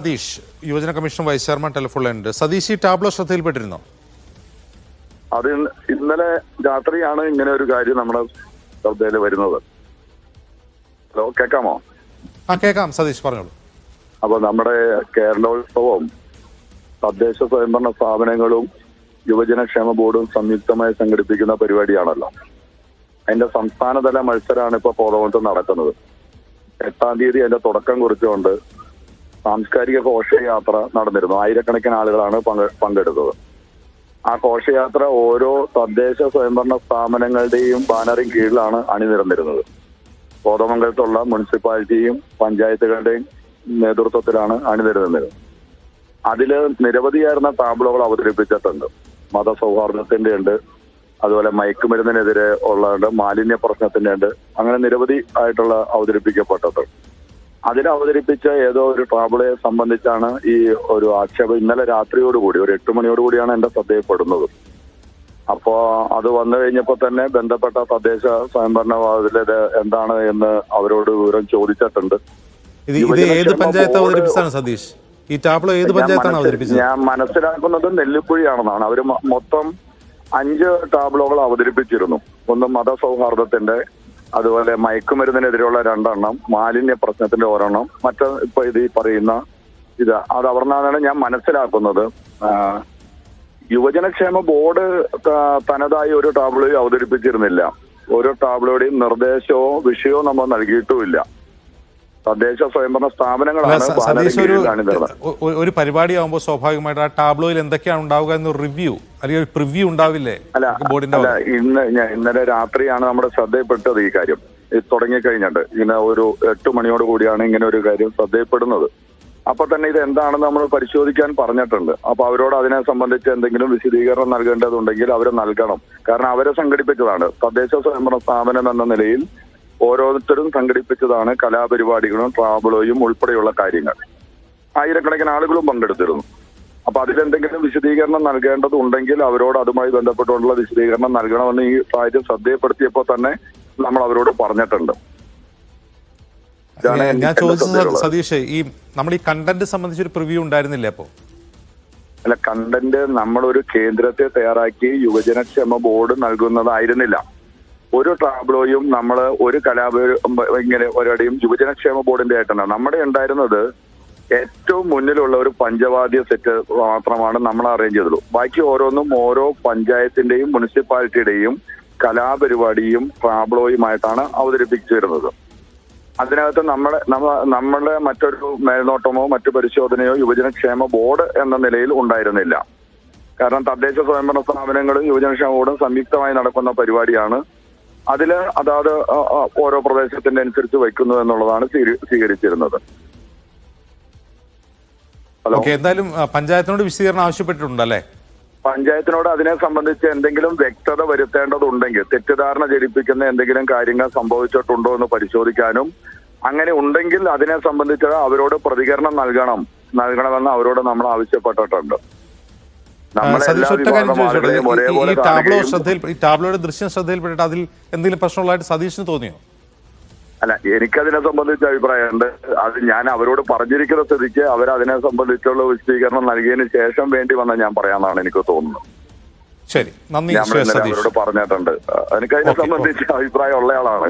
സതീഷ്, യുവജന commission vice chairman ടെലിഫോണിലുണ്ട്. Satheesh, ഈ tableau ശ്രദ്ധയിൽപ്പെട്ടിരുന്നോ? അത് ഇന്നലെ രാത്രിയാണ് ഇങ്ങനെ ഒരു കാര്യം നമ്മുടെ ശ്രദ്ധയിൽ വരുന്നത്. ഹലോ, കേൾക്കാമോ? കേൾക്കാം സതീഷ്, പറഞ്ഞോളൂ. അപ്പൊ നമ്മുടെ കേരളോത്സവം തദ്ദേശ സ്വയംഭരണ സ്ഥാപനങ്ങളും യുവജനക്ഷേമ ബോർഡും സംയുക്തമായി സംഘടിപ്പിക്കുന്ന പരിപാടിയാണല്ലോ. അതിന്റെ സംസ്ഥാനതല മത്സരമാണ് ഇപ്പൊ പോതവനത്ത് നടക്കുന്നത്. 8-ാം തീയതി അതിന്റെ തുടക്കം കുറിച്ചുകൊണ്ട് സാംസ്കാരിക ഘോഷയാത്ര നടന്നിരുന്നു. ആയിരക്കണക്കിന് ആളുകളാണ് പങ്കെടുത്തത്. ആ ഘോഷയാത്ര ഓരോ തദ്ദേശ സ്വയംഭരണ സ്ഥാപനങ്ങളുടെയും ബാനറിൻ കീഴിലാണ് അണിനിരന്നിരുന്നത്. കോതമംഗലത്തുള്ള മുനിസിപ്പാലിറ്റിയും പഞ്ചായത്തുകളുടെയും നേതൃത്വത്തിലാണ് അണിനിരന്നത്. അതിൽ നിരവധിയായിരുന്ന ടാബ്ലോകൾ അവതരിപ്പിച്ചിട്ടുണ്ട്. മതസൗഹാർദ്ദത്തിന്റെ ഉണ്ട്, അതുപോലെ മയക്കുമരുന്നിനെതിരെ ഉള്ളതുണ്ട്, മാലിന്യ പ്രശ്നത്തിന്റെ ഉണ്ട്. അങ്ങനെ നിരവധി ആയിട്ടുള്ള അവതരിപ്പിക്കപ്പെട്ടത്. അതിൽ അവതരിപ്പിച്ച ഏതോ ഒരു ടാബ്ലോയെ സംബന്ധിച്ചാണ് ഈ ഒരു ആക്ഷേപം ഇന്നലെ രാത്രിയോടുകൂടി ഒരു 8 മണിയോടുകൂടിയാണ് എന്റെ ശ്രദ്ധയിൽപ്പെടുന്നത്. അപ്പോ അത് വന്നു കഴിഞ്ഞപ്പോൾ തന്നെ ബന്ധപ്പെട്ട തദ്ദേശ സ്വയംഭരണ വാർഡിലെ എന്താണ് എന്ന് അവരോട് വിവരം ചോദിച്ചിട്ടുണ്ട്. ഏത് പഞ്ചായത്ത് അവതരിപ്പിച്ചാണ് സതീഷ്? ഈ ടാബ്ലോ ഏത് പഞ്ചായത്താണ് അവതരിപ്പിച്ചത്? ഞാൻ മനസ്സിലാക്കുന്നത് നെല്ലിക്കുഴിയാണെന്നാണ്. അവർ മൊത്തം 5 ടാബ്ലോകൾ അവതരിപ്പിച്ചിരുന്നു. ഒന്ന് മതസൗഹാർദ്ദത്തിന്റെ, അതുപോലെ മയക്കുമരുന്നിനെതിരെയുള്ള 2 എണ്ണം, മാലിന്യ പ്രശ്നത്തിന്റെ 1 എണ്ണം, ഇപ്പൊ ഇത് പറയുന്ന അത് അവർന്നാണ് ഞാൻ മനസ്സിലാക്കുന്നത്. യുവജനക്ഷേമ ബോർഡ് തനതായി ഒരു ടാബ്ലോയും അവതരിപ്പിച്ചിരുന്നില്ല. ഓരോ ടാബ്ലോയുടെയും നിർദ്ദേശമോ വിഷയവും നമ്മൾ നൽകിയിട്ടുമില്ല. തദ്ദേശ സ്വയംഭരണ സ്ഥാപനങ്ങളാണ് ഒരു പരിപാടി ആകുമ്പോൾ സ്വാഭാവികമായിട്ട് ആ ടാബ്ലോയിൽ എന്തൊക്കെയാണ് ഉണ്ടാവുക എന്നൊരു റിവ്യൂ അല്ലെങ്കിൽ ഒരു പ്രിവ്യൂ ഉണ്ടാവില്ലേ? അല്ല, ഇന്നലെ രാത്രിയാണ് നമ്മുടെ ശ്രദ്ധയിൽപ്പെട്ടത് ഈ കാര്യം. തുടങ്ങിക്കഴിഞ്ഞിട്ട് ഇങ്ങനെ ഒരു 8 മണിയോട് കൂടിയാണ് ഇങ്ങനെ ഒരു കാര്യം ശ്രദ്ധയിൽപ്പെടുന്നത്. അപ്പൊ തന്നെ ഇത് എന്താണെന്ന് നമ്മൾ പരിശോധിക്കാൻ പറഞ്ഞിട്ടുണ്ട്. അപ്പൊ അവരോട് അതിനെ സംബന്ധിച്ച് എന്തെങ്കിലും വിശദീകരണം നൽകേണ്ടതുണ്ടെങ്കിൽ അവർ നൽകണം. കാരണം അവരെ സംഘടിപ്പിച്ചതാണ്. തദ്ദേശ സ്വയംഭരണ സ്ഥാപനം എന്ന നിലയിൽ ഓരോരുത്തരും സംഘടിപ്പിച്ചതാണ് കലാപരിപാടികളും ടാബ്ലോയും ഉൾപ്പെടെയുള്ള കാര്യങ്ങൾ. ആയിരക്കണക്കിന് ആളുകളും പങ്കെടുത്തിരുന്നു. അപ്പൊ അതിലെന്തെങ്കിലും വിശദീകരണം നൽകേണ്ടതുണ്ടെങ്കിൽ അവരോട് അതുമായി ബന്ധപ്പെട്ടുള്ള വിശദീകരണം നൽകണമെന്ന് ഈ കാര്യം ശ്രദ്ധയപ്പെടുത്തിയപ്പോൾ തന്നെ നമ്മൾ അവരോട് പറഞ്ഞിട്ടുണ്ട്. ഞാൻ ചോദിച്ചത് സതീഷ്, നമ്മൾ ഈ കണ്ടന്റ് സംബന്ധിച്ചൊരു പ്രിവ്യൂ ഉണ്ടായിരുന്നില്ല? അപ്പോ അല്ല, കണ്ടന്റ് നമ്മളൊരു കേന്ദ്രത്തെ തയ്യാറാക്കി യുവജനക്ഷേമ ബോർഡ് നൽകുന്നതായിരുന്നില്ല. ഒരു ടാബ്ലോയും നമ്മൾ ഒരു ഇങ്ങനെ ഒരടിയും യുവജനക്ഷേമ ബോർഡിന്റെ ആയിട്ടാണ് നമ്മുടെ ഉണ്ടായിരുന്നത്. ഏറ്റവും മുന്നിലുള്ള ഒരു പഞ്ചവാദ്യ സെറ്റ് മാത്രമാണ് നമ്മൾ അറേഞ്ച് ചെയ്തുള്ളൂ. ബാക്കി ഓരോന്നും ഓരോ പഞ്ചായത്തിന്റെയും മുനിസിപ്പാലിറ്റിയുടെയും കലാപരിപാടിയും ടാബ്ലോയുമായിട്ടാണ് അവതരിപ്പിച്ചു വരുന്നത്. അതിനകത്ത് നമ്മളെ മറ്റൊരു മേൽനോട്ടമോ മറ്റു പരിശോധനയോ യുവജനക്ഷേമ ബോർഡ് എന്ന നിലയിൽ ഉണ്ടായിരുന്നില്ല. കാരണം തദ്ദേശ സ്വയംഭരണ സ്ഥാപനങ്ങളും യുവജനക്ഷേമ ബോർഡും സംയുക്തമായി നടക്കുന്ന പരിപാടിയാണ്. അതില് അതാത് ഓരോ പ്രദേശത്തിന്റെ അനുസരിച്ച് വയ്ക്കുന്നു എന്നുള്ളതാണ് സ്വീകരിച്ചിരുന്നത്. എന്തായാലും പഞ്ചായത്തിനോട് വിശദീകരണം ആവശ്യപ്പെട്ടിട്ടുണ്ടല്ലേ? പഞ്ചായത്തിനോട് അതിനെ സംബന്ധിച്ച് എന്തെങ്കിലും വ്യക്തത വരുത്തേണ്ടതുണ്ടെങ്കിൽ, തെറ്റിദ്ധാരണ ജനിപ്പിക്കുന്ന എന്തെങ്കിലും കാര്യങ്ങൾ സംഭവിച്ചിട്ടുണ്ടോ എന്ന് പരിശോധിക്കാനും, അങ്ങനെ ഉണ്ടെങ്കിൽ അതിനെ സംബന്ധിച്ച് അവരോട് പ്രതികരണം നൽകണമെന്ന് അവരോട് നമ്മൾ ആവശ്യപ്പെട്ടിട്ടുണ്ട്. ടാബ്ലോയുടെ ദൃശ്യം ശ്രദ്ധയിൽപ്പെട്ടിട്ട് അതിൽ എന്തെങ്കിലും പ്രശ്നമുള്ളതായിട്ട് സതീഷിന് തോന്നിയോ? അല്ല, എനിക്കതിനെ സംബന്ധിച്ച അഭിപ്രായമുണ്ട്. അത് ഞാൻ അവരോട് പറഞ്ഞിരിക്കുന്ന സ്ഥിതിക്ക് അവരതിനെ സംബന്ധിച്ചുള്ള വിശദീകരണം നൽകിയതിന് ശേഷം വേണ്ടി വന്ന ഞാൻ പറയാമെന്നാണ് എനിക്ക് തോന്നുന്നത്. ശരി, നന്ദി. ഞാൻ അവരോട് പറഞ്ഞിട്ടുണ്ട്. എനിക്കതിനെ സംബന്ധിച്ച് അഭിപ്രായം ഉള്ളയാളാണ്.